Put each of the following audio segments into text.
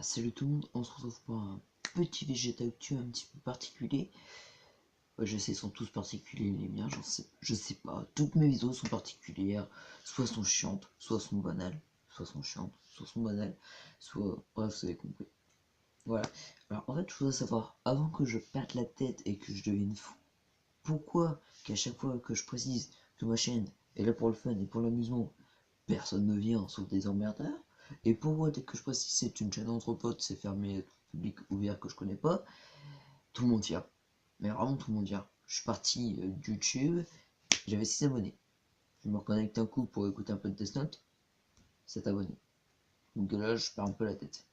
Salut tout le monde, on se retrouve pour un petit Vegeta Actu un petit peu particulier. Je sais, ils sont tous particuliers les miens, je sais pas. Toutes mes vidéos sont particulières, soit sont chiantes, soit sont banales, soit sont chiantes, soit sont banales, soit... Bref, vous avez compris. Voilà. Alors en fait, je voudrais savoir, avant que je perde la tête et que je devienne fou, pourquoi qu'à chaque fois que je précise que ma chaîne est là pour le fun et pour l'amusement, personne ne vient sauf des emmerdeurs? Et pourquoi dès que je précise c'est une chaîne entre potes, c'est fermé, public ouvert que je connais pas, tout le monde vient. Mais vraiment tout le monde vient. Je suis parti de YouTube, j'avais 6 abonnés. Je me reconnecte un coup pour écouter un peu de Death Note, 7 abonnés. Donc là je perds un peu la tête.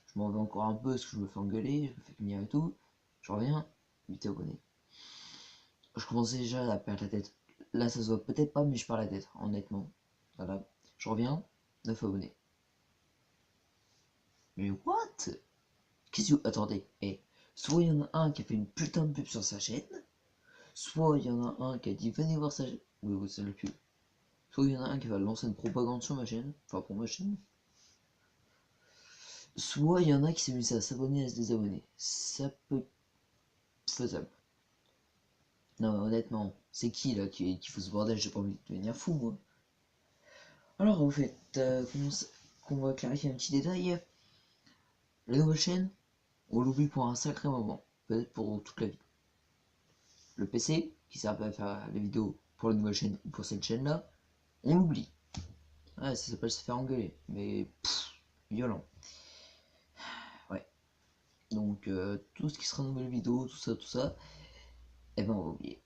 Je m'en vais encore un peu parce que je me fais engueuler, je me fais finir et tout. Je reviens, 8 abonnés. Je commençais déjà à perdre la tête. Là ça se voit peut-être pas mais je perds la tête, honnêtement. Voilà. Je reviens, 9 abonnés. Mais what? Qu'est-ce que... Attendez, soit il y en a un qui a fait une putain de pub sur sa chaîne, soit il y en a un qui a dit venez voir sa chaîne, oui c'est le pub, soit il y en a un qui va lancer une propagande sur ma chaîne, enfin pour ma chaîne, soit il y en a qui s'est mis à s'abonner à se désabonner. Ça peut être faisable. Non mais honnêtement, c'est qui là qui fout ce bordel? J'ai pas envie de devenir fou moi. Alors au fait, qu'on va clarifier un petit détail. La nouvelle chaîne, on l'oublie pour un sacré moment, peut-être pour toute la vie. Le PC, qui sert à faire les vidéos pour la nouvelle chaîne ou pour cette chaîne là, on l'oublie. Ouais, ça s'appelle se faire engueuler, mais violent. Ouais. Donc tout ce qui sera nouvelle vidéo, tout ça, eh ben on va oublier.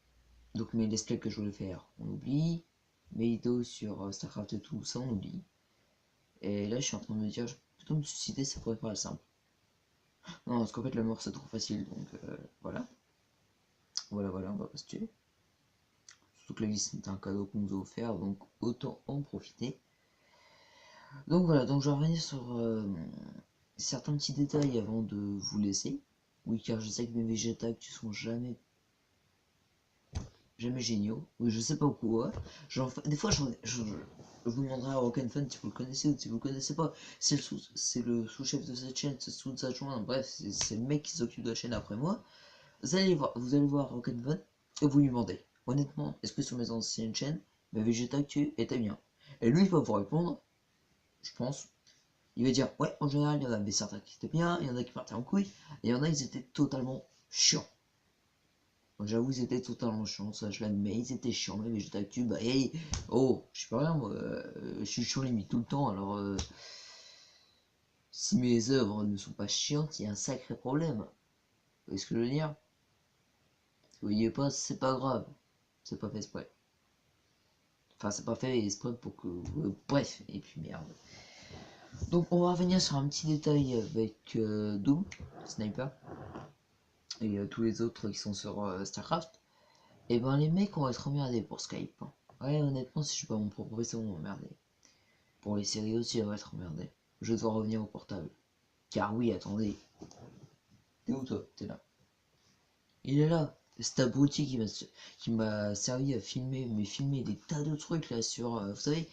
Donc mes let's play que je voulais faire, on oublie. Mes vidéos sur Starcraft et tout ça, on oublie. Et là je suis en train de me dire, plutôt me suicider, ça pourrait paraître simple. Non, parce qu'en fait la mort c'est trop facile, donc voilà. Voilà, on va pas se tuer. Surtout que la vie c'est un cadeau qu'on nous a offert, donc autant en profiter. Donc voilà, donc je vais revenir sur certains petits détails avant de vous laisser. Oui, car je sais que mes Vegeta qui sont jamais géniaux. Oui, je sais pas pourquoi. Des fois, je vous demanderai à Rock'n'Fun si vous le connaissez ou si vous le connaissez pas. C'est le sous-chef de cette chaîne, c'est sous adjoint. Bref, c'est le mec qui s'occupe de la chaîne après moi. Vous allez voir Rock'n'Fun et vous lui demandez. Honnêtement, est-ce que sur mes anciennes chaînes, mes Vegeta Actu étaient bien? Et lui, il va vous répondre, je pense. Il va dire, ouais, en général, il y en avait certains qui étaient bien, il y en a qui partaient en couille, et il y en a, ils étaient totalement chiants. J'avoue, ils étaient totalement chiants, ça je l'admets, ils étaient chiants, mais Vegeta Actu, bah hey, oh, je sais pas rien, moi, je suis chiant limite tout le temps, alors si mes œuvres ne sont pas chiantes, il y a un sacré problème. Vous voyez ce que je veux dire? Si vous voyez pas, c'est pas grave, c'est pas fait exprès. Enfin, c'est pas fait exprès pour que... bref, et puis merde. Donc on va revenir sur un petit détail avec Doom, Sniper, et tous les autres qui sont sur Starcraft. Et ben les mecs vont être emmerdés pour Skype. Ouais, honnêtement, si je suis pas mon propre PC, on va m'emmerder. Pour les séries aussi, on va être emmerdé. Je dois revenir au portable. Car oui, attendez. T'es où toi? T'es là. Il est là. C'est abruti qui m'a servi à filmer, mais filmer des tas de trucs là sur... vous savez,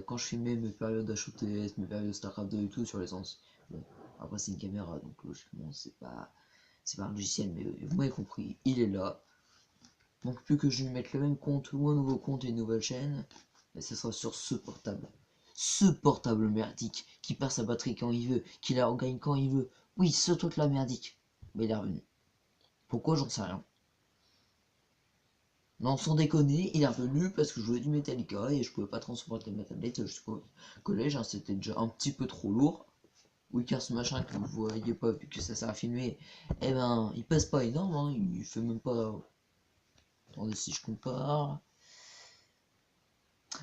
quand je filmais mes périodes HOTS, mes périodes Starcraft 2 et tout sur les ans. Bon, après c'est une caméra, donc logiquement c'est pas un logiciel, mais vous m'avez compris, il est là. Donc plus que je lui mette le même compte ou un nouveau compte et une nouvelle chaîne, mais ce sera sur ce portable. Ce portable merdique qui perd sa batterie quand il veut, qui la regagne quand il veut. Oui, ce truc là merdique. Mais il est revenu. Pourquoi, j'en sais rien. Non, sans déconner, il est revenu parce que je jouais du Metallica et je pouvais pas transporter ma tablette jusqu'au collège, hein, c'était déjà un petit peu trop lourd. Oui, car ce machin que vous voyez pas vu que ça sert à filmer, eh ben il pèse pas énorme, hein, il fait même pas. Attendez, si je compare,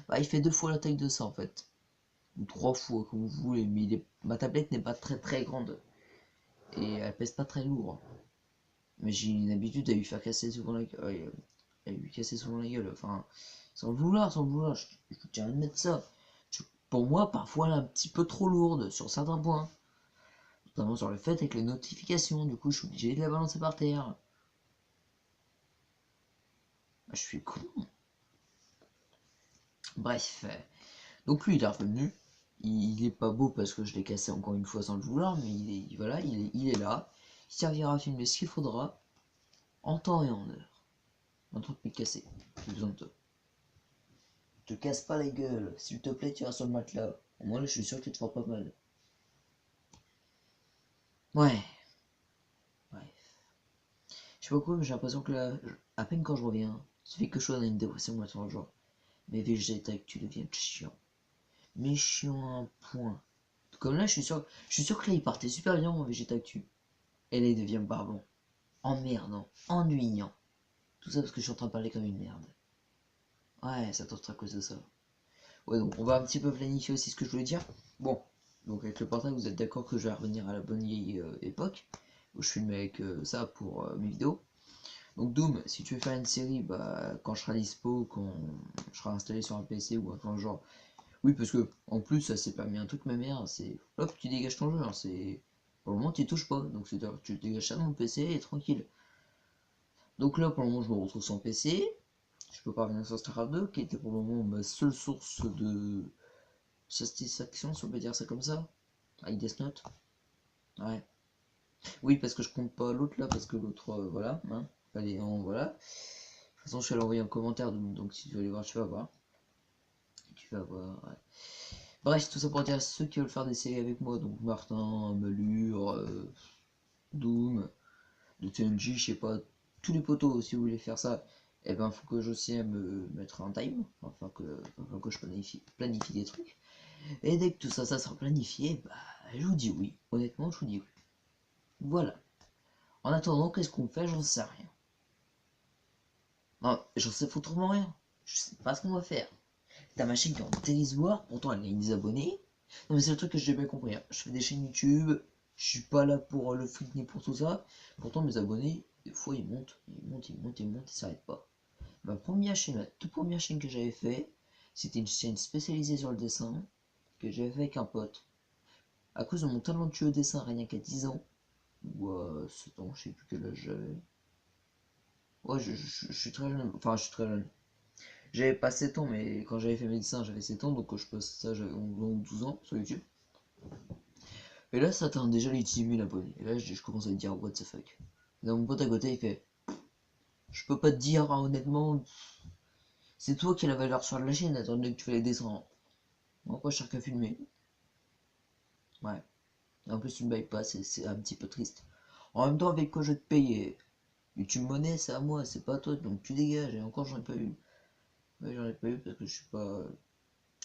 bah, il fait 2 fois la taille de ça en fait, ou 3 fois comme vous voulez, mais ma tablette n'est pas très grande et elle pèse pas très lourd. Mais j'ai une habitude à lui faire casser souvent la gueule, à lui casser souvent la gueule, enfin, sans le vouloir, je tiens à admettre ça. Pour moi, parfois elle est un petit peu trop lourde sur certains points. Notamment sur le fait avec les notifications, du coup je suis obligé de la balancer par terre. Bah, je suis con. Bref. Donc lui il est revenu. Il est pas beau parce que je l'ai cassé encore une fois sans le vouloir, mais voilà, il est là. Il servira à filmer ce qu'il faudra, en temps et en heure. Un truc mais cassé. J'ai besoin de toi. Te casse pas la gueule, s'il te plaît, tu iras sur le matelas. Au moins là, je suis sûr que tu te feras pas mal. Ouais, ouais. Je sais pas pourquoi, mais j'ai l'impression que là, à peine quand je reviens, ça fait que je sois dans une dépression, moi, sur le genre. Mais végétal, tu deviens chiant. Mais chiant à un point. Comme là, je suis sûr que là, il partait super bien, mon Végétactu. Et là, il devient barbant. Emmerdant. Ennuyant. Tout ça parce que je suis en train de parler comme une merde. Ouais, ça doit être à cause de ça. Ouais, donc on va un petit peu planifier aussi ce que je voulais dire. Bon, donc avec le portable, vous êtes d'accord que je vais revenir à la bonne vieille époque, où je filme avec ça pour mes vidéos. Donc Doom, si tu veux faire une série, bah quand je serai dispo, quand je serai installé sur un PC ou un genre. Oui, parce que en plus, ça s'est permis un truc, ma mère, c'est hop, tu dégages ton jeu, hein, c'est. Pour le moment, tu touches pas, donc c'est-à-dire que tu dégages ça de mon PC et tranquille. Donc là, pour le moment, je me retrouve sans PC. Je peux pas revenir sur StarCraft 2, qui était pour le moment ma seule source de satisfaction, si on peut dire ça comme ça. Avec Death Note. Ouais. Oui, parce que je compte pas l'autre là, parce que l'autre, voilà. Hein. Allez, voilà. De toute façon, je vais l'envoyer en commentaire, donc si tu veux aller voir, tu vas voir. Tu vas voir, ouais. Bref, tout ça pour dire à ceux qui veulent faire des séries avec moi, donc Martin, Malure, Doom, de TNJ, je sais pas, tous les potos, si vous voulez faire ça, eh ben faut que j'essaie me mettre un time, enfin que je planifie des trucs. Et dès que tout ça, ça sera planifié, bah je vous dis oui. Honnêtement, je vous dis oui. Voilà. En attendant, qu'est-ce qu'on fait? J'en sais rien. Non, j'en sais foutrement rien. Je sais pas ce qu'on va faire. Ta ma chaîne qui est en dérisoire, pourtant elle a des abonnés. Non mais c'est le truc que j'ai bien compris. Hein. Je fais des chaînes YouTube, je suis pas là pour le fric ni pour tout ça. Pourtant mes abonnés, des fois ils montent, ils montent, ils montent, ils montent, ils s'arrêtent pas. Ma première chaîne, la toute première chaîne que j'avais fait, c'était une chaîne spécialisée sur le dessin, que j'avais fait avec un pote. À cause de mon talentueux dessin rien qu'à 10 ans, ou à 7 ans, je sais plus quel âge j'avais. Ouais, je suis très jeune, enfin je suis très jeune. J'avais pas 7 ans, mais quand j'avais fait médecin, j'avais 7 ans, donc quand je passe ça, j'avais 11 ans ou 12 ans sur YouTube. Et là, ça atteint déjà les 10 000 abonnés. Et là, je commence à me dire, what the fuck. Et donc, mon pote à côté, il fait, je peux pas te dire, hein, honnêtement, c'est toi qui as la valeur sur la chaîne, étant donné que tu fais les dessins. Moi, pas cher qu'à filmer. Ouais. Et en plus, tu me payes pas, c'est un petit peu triste. En même temps, avec quoi je vais te payer? YouTube monnaie, c'est à moi, c'est pas à toi, donc tu dégages. Et encore, j'en ai pas eu. Ouais, j'en ai pas eu parce que je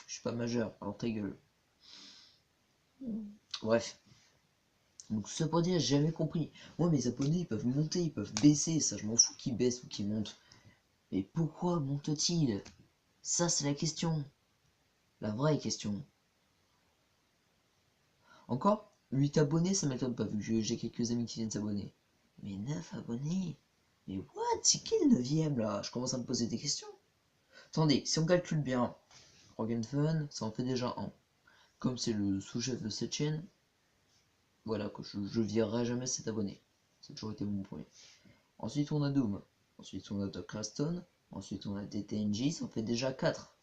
suis pas majeur, alors ta gueule. Bref. Donc tout ça pour dire, j'ai jamais compris. Moi, mes abonnés, ils peuvent monter, ils peuvent baisser, ça, je m'en fous qu'ils baissent ou qu'ils montent. Mais pourquoi montent-ils? Ça, c'est la question. La vraie question. Encore 8 abonnés, ça m'étonne pas, vu que j'ai quelques amis qui viennent s'abonner. Mais 9 abonnés? Mais what? C'est qui le 9ème là? Je commence à me poser des questions. Attendez, si on calcule bien, Rogan Fun, ça en fait déjà un. Comme c'est le sous-chef de cette chaîne, voilà, que je virerai jamais cet abonné. Ça a toujours été mon premier. Ensuite, on a Doom. Ensuite, on a Doc Raston. Ensuite, on a DTNJ, ça en fait déjà 4.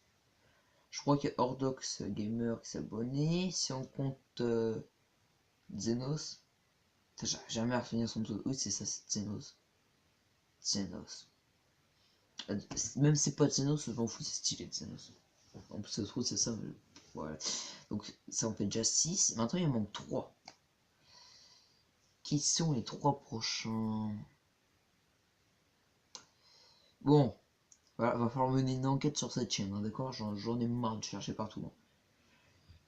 Je crois qu'il y a Ordox Gamer qui s'est abonné. Si on compte Xenos. J'arrive jamais à retenir son pseudo. Oui, c'est ça, c'est Xenos. Xenos. Même si c'est pas Xenos, je m'en fous, c'est stylé Xenos. En plus, ça se trouve, c'est ça. Mais... Voilà. Donc, ça en fait déjà 6. Maintenant, il en manque 3. Qui sont les 3 prochains? Bon, voilà, va falloir mener une enquête sur cette chaîne, hein, d'accord? J'en ai marre de chercher partout. Hein.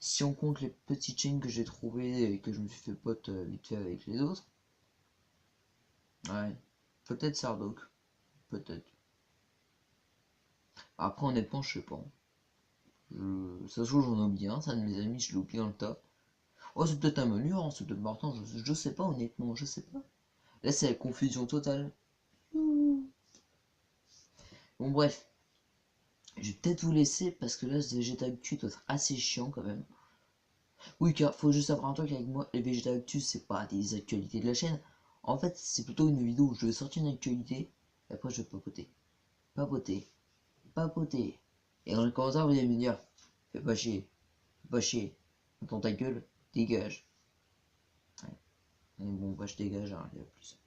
Si on compte les petites chaînes que j'ai trouvées et que je me suis fait pote vite fait avec les autres, ouais, peut-être Sardoc, peut-être. Après, honnêtement, je sais pas. Ça se joue, j'en oublie un, c'est un de mes amis, je l'ai oublié dans le tas. Oh, c'est peut-être un menu, hein, c'est peut-être Martin, je sais pas, honnêtement, je sais pas. Là, c'est la confusion totale. Bon, bref, je vais peut-être vous laisser parce que là, ce Vegeta Actu doit être assez chiant quand même. Oui, car faut juste savoir un truc avec moi, les Vegeta Actu, c'est pas des actualités de la chaîne. En fait, c'est plutôt une vidéo où je vais sortir une actualité, et après je vais papoter. Papoter. Papoter. Et dans les commentaires, vous allez me dire, fais pas chier, fais pas chier. Dans ta gueule, dégage. Ouais. Et bon, bah je dégage, hein, il y a plus.